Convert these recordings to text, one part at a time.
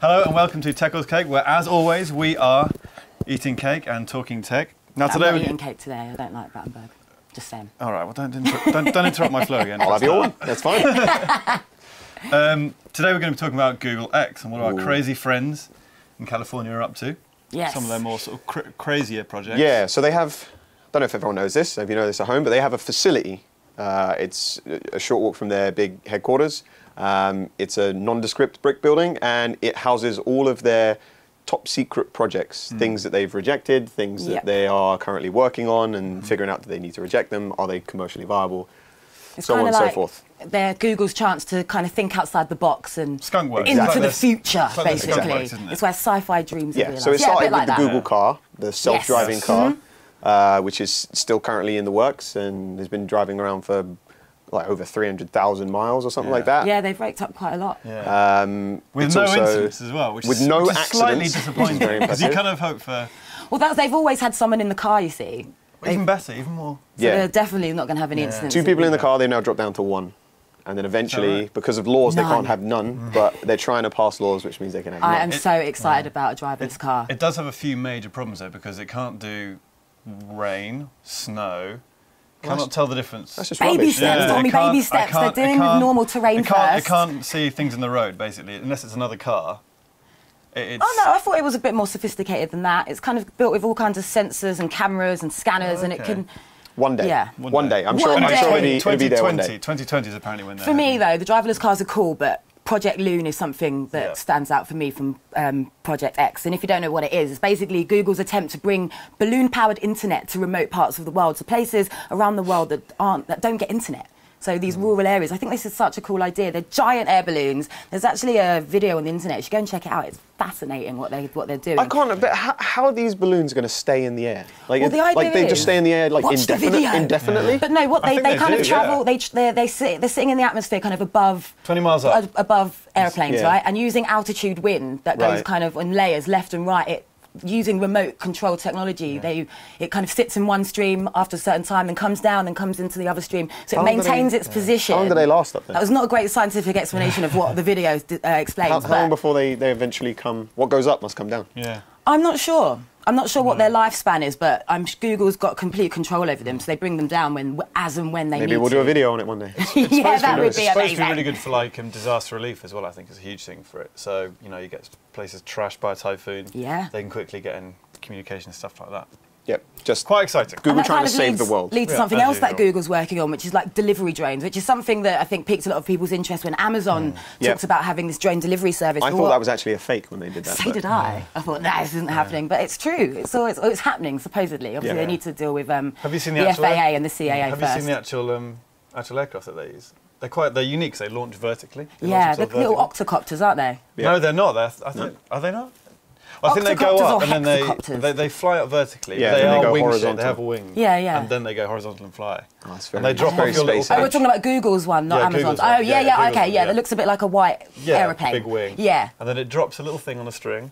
Hello and welcome to Tech with Cake, where, as always, we are eating cake and talking tech. Now today I'm not eating cake today. I don't like Battenberg. Just saying. All right. Well, don't interrupt my flow again. I'll have you all. That's fine. Today we're going to be talking about Google X and what our crazy friends in California are up to. Yes. Some of their more sort of crazier projects. Yeah. So they have. I don't know if everyone knows this. If you know this at home, but they have a facility. It's a short walk from their big headquarters. It's a nondescript brick building, and it houses all of their top secret projects, things that they've rejected, things that they are currently working on and figuring out, do they need to reject them, are they commercially viable, so on and so forth. They're Google's chance to kind of think outside the box and Skunkworks. into the future, basically. Skunkworks, it's where sci-fi dreams are realised. So it started with the that. Google car, the self-driving car, which is still currently in the works and has been driving around for like over 300,000 miles or something like that. Yeah, they've raked up quite a lot. Yeah. With no incidents as well, which is slightly disappointing, because you kind of hope for... Well, they've always had someone in the car, you see. Even better, even more. So they're definitely not going to have any incidents. 2 people in the car, they've now dropped down to 1. And then eventually, because of laws, they can't have none, but they're trying to pass laws, which means they can have none. I am so excited about a driverless car. It does have a few major problems, though, because it can't do rain, snow... Cannot tell the difference. That's just baby steps, Tommy, baby steps. They're doing with normal terrain first. It can't see things in the road, basically, unless it's another car. Oh no, I thought it was a bit more sophisticated than that. It's kind of built with all kinds of sensors and cameras and scanners, and it can... One day. Yeah. One day. I'm sure it'll be there one day. 2020 is apparently when they're... For me, though, the driverless cars are cool, but Project Loon is something that stands out for me from Project X. And if you don't know what it is, it's basically Google's attempt to bring balloon-powered internet to remote parts of the world, to places around the world that don't get internet. So these rural areas, I think this is such a cool idea. They're giant air balloons. There's actually a video on the internet. You should go and check it out. It's fascinating what they're doing. I can't. But how are these balloons going to stay in the air? Like, well, the idea they just stay in the air like indefinitely. But no, what they kind of travel. Yeah. They're sitting in the atmosphere, kind of above 20 miles up, above airplanes, right? And using altitude wind that goes kind of in layers, left and right. Using remote control technology, it kind of sits in one stream after a certain time and comes down and comes into the other stream. So it maintains its position. How long do they last up there? That was not a great scientific explanation of what the video explains. How long before they eventually come? What goes up must come down. Yeah. I'm not sure. I'm not sure what their lifespan is, but Google's got complete control over them, so they bring them down as and when they need to. Maybe we'll do a video on it one day. Yeah, that would be amazing. It's supposed to be really good for like disaster relief as well. I think is a huge thing for it. So you get places trashed by a typhoon. Yeah. They can quickly get in communication and stuff like that. Yep, just quite exciting. Google trying to save the world. Leads to something else that Google's working on, which is like delivery drones, which is something that I think piqued a lot of people's interest when Amazon talks about having this drone delivery service. I thought that was actually a fake when they did that. So did I. I thought, no, this isn't happening, but it's true. It's happening supposedly. Obviously, they need to deal with have you seen the FAA and the CAA first. Have you seen the actual aircraft that they use? They're unique. They launch vertically. They're little octocopters, aren't they? Yeah. No, they're not. Are they not? I think they go up and then they fly up vertically. Yeah, they go wing horizontal. They have a wing. Yeah. And then they go horizontal and fly. Oh, and they drop off your little... Oh, we're talking about Google's one, not Amazon's. Oh, okay, that looks a bit like a white aeroplane. Big wing. Yeah. And then it drops a little thing on a string.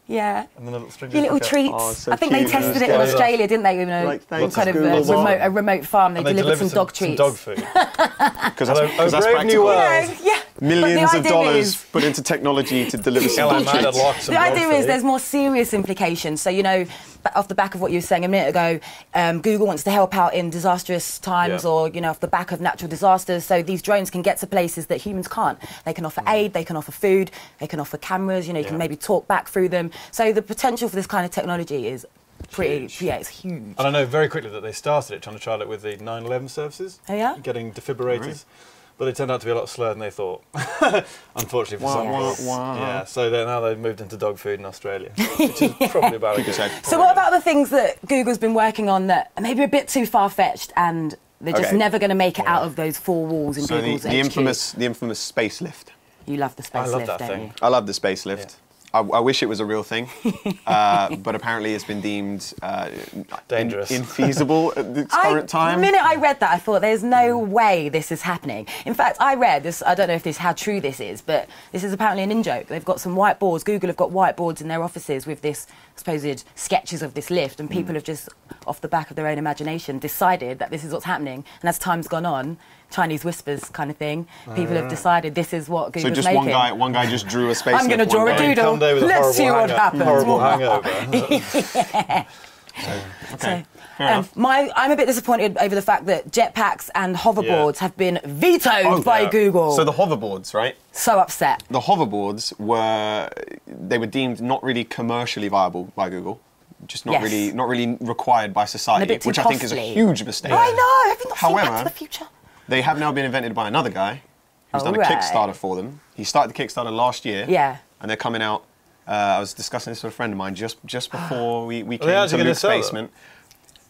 Yeah. And then a little string. Your little treats. Oh, so I think they tested it in Australia, didn't they? Kind of a remote farm. They delivered some dog treats. Some dog food. Because that's practical. Yeah. Millions of dollars put into technology to deliver some dog treats. The idea is there's more serious implications. So, off the back of what you were saying a minute ago, Google wants to help out in disastrous times or, off the back of natural disasters. So these drones can get to places that humans can't. They can offer aid, they can offer food, they can offer cameras, you can maybe talk back through them. So the potential for this kind of technology is pretty, it's huge. And I know very quickly that they started trying to trial it with the 9/11 services. Oh, yeah? Getting defibrillators. Right. But they turned out to be a lot slower than they thought, unfortunately for some reason. Yeah, so now they've moved into dog food in Australia, which is probably about a good idea. So what about the things that Google's been working on that are maybe a bit too far-fetched and they're just never going to make it out of those four walls in Google's HQ? The infamous space lift. You love the space lift, don't you? I love the space lift. Yeah. I wish it was a real thing, but apparently it's been deemed dangerous, infeasible at the current time. The minute I read that, I thought, there's no way this is happening. In fact, I read this, I don't know how true this is, but this is apparently an in-joke. They've got some whiteboards, Google have got whiteboards in their offices with this supposed sketches of this lift, and people have just, off the back of their own imagination, decided that this is what's happening. And as time's gone on, Chinese whispers kind of thing. People have decided this is what Google's So just making. one guy just drew a space. I'm going to draw a doodle. Let's see what happens. Horrible hangover. Okay. I'm a bit disappointed over the fact that jetpacks and hoverboards have been vetoed by Google. So the hoverboards, right? So upset. The hoverboards were deemed not really commercially viable by Google, just not really required by society, which I think is a huge mistake. I know. Have you not seen Back to However, the Future? they have now been invented by another guy who's done a Kickstarter for them. He started the Kickstarter last year. Yeah. And they're coming out. I was discussing this with a friend of mine just before we came to Luke's basement.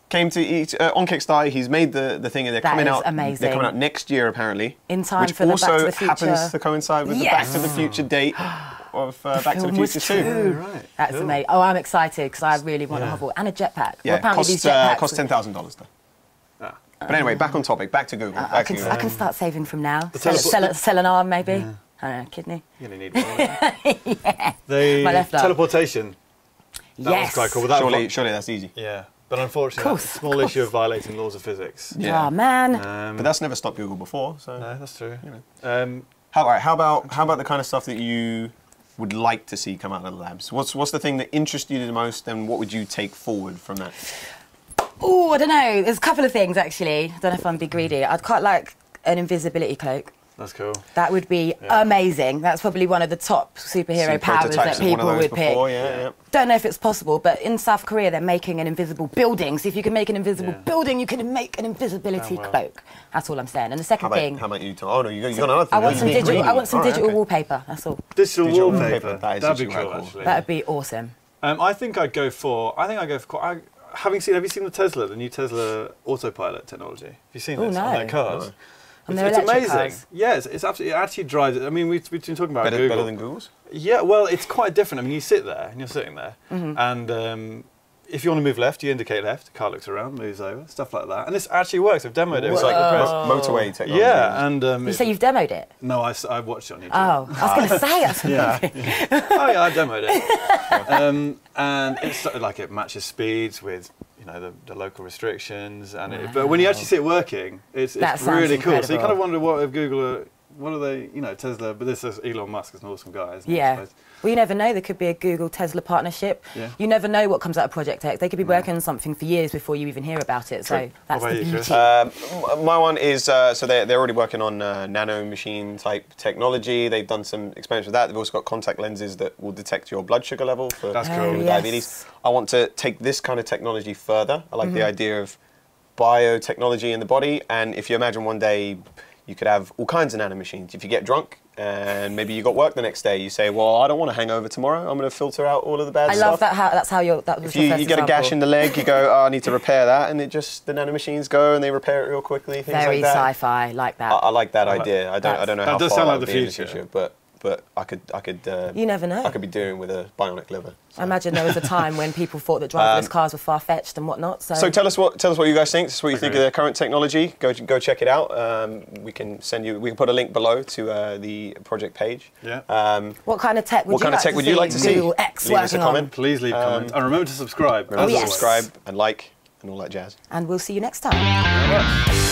Came to eat on Kickstarter. He's made the thing, and they're coming out. Amazing. They're coming out next year, apparently. In time for the Back to the Future. Which also happens to coincide with the Back to the Future date of Back to the Future 2. Right. That's amazing. Oh, I'm excited because I really want a hoverboard and a jetpack. Yeah, well, apparently these jetpacks cost $10,000 though. But anyway, back on topic. Back to Google. I can start saving from now. The Sell an arm, maybe. I don't know, kidney. You're going to need one. The My left arm. Teleportation. That was quite cool. Surely that's easy. Yeah. But unfortunately, that's a small issue of violating laws of physics. Yeah. Oh, man. But that's never stopped Google before, so... No, that's true. You know. How about the kind of stuff that you would like to see come out of the labs? What's the thing that interests you the most, and what would you take forward from that? Oh, I don't know. There's a couple of things, actually. I don't know if I'm being greedy. I'd quite like an invisibility cloak. That's cool. That would be amazing. That's probably one of the top superhero powers that people would pick. Don't know if it's possible, but in South Korea they're making an invisible building. So if you can make an invisible building, you can make an invisibility cloak. That's all I'm saying. And the second thing... How about you, Tom? Oh, no, you got another thing. I want some digital wallpaper, that's all. Digital wallpaper. That'd be cool, actually. That would be awesome. I think I'd go for... have you seen the Tesla, the new Tesla autopilot technology? Have you seen this on their cars? No. It's amazing. Cars. Yeah, it's absolutely. It actually drives it. I mean, we've been talking about Google. Better than Google's? Yeah, well, it's quite different. I mean, you sit there and you're sitting there, and if you want to move left, you indicate left. The car looks around, moves over, stuff like that. And this actually works. I've demoed it. It's like motorway technology. Yeah, and you say you've demoed it? No, I watched it on YouTube. Oh, I was going to say that's Oh yeah, I demoed it, and it's like it matches speeds with. You know, the local restrictions, and but when you actually see it working, it's really cool. So you kind of wonder if Google what are they, Tesla, but this is Elon Musk is an awesome guy, isn't he? Yeah. Well, you never know. There could be a Google-Tesla partnership. Yeah. You never know what comes out of Project X. They could be working on something for years before you even hear about it. So that's the beauty. My one is, so they're already working on nano machine type technology. They've done some experiments with that. They've also got contact lenses that will detect your blood sugar level for diabetes. I want to take this kind of technology further. I like the idea of biotechnology in the body. And if you imagine one day, you could have all kinds of nano machines. If you get drunk and maybe you got work the next day, you say, well, I don't want to hang over tomorrow. I'm going to filter out all of the bad stuff. I love that. That's how that was if you get a gash in the leg, you go, oh, I need to repair that. And the nano machines go and they repair it real quickly. Things Very like that. sci-fi, like that. I like that idea. I don't know how does far sound that like would the be in the future. future, but I could. You never know. I could be doing with a bionic liver. So. I imagine there was a time when people thought that driverless cars were far-fetched and whatnot. So tell us what you guys think. This is what you think of the current technology. Go check it out. We can put a link below to the project page. Yeah. What kind of tech would you like to see? Google X leave us a comment. on? Please leave a comment. And remember to subscribe. Remember to subscribe and like and all that jazz. And we'll see you next time.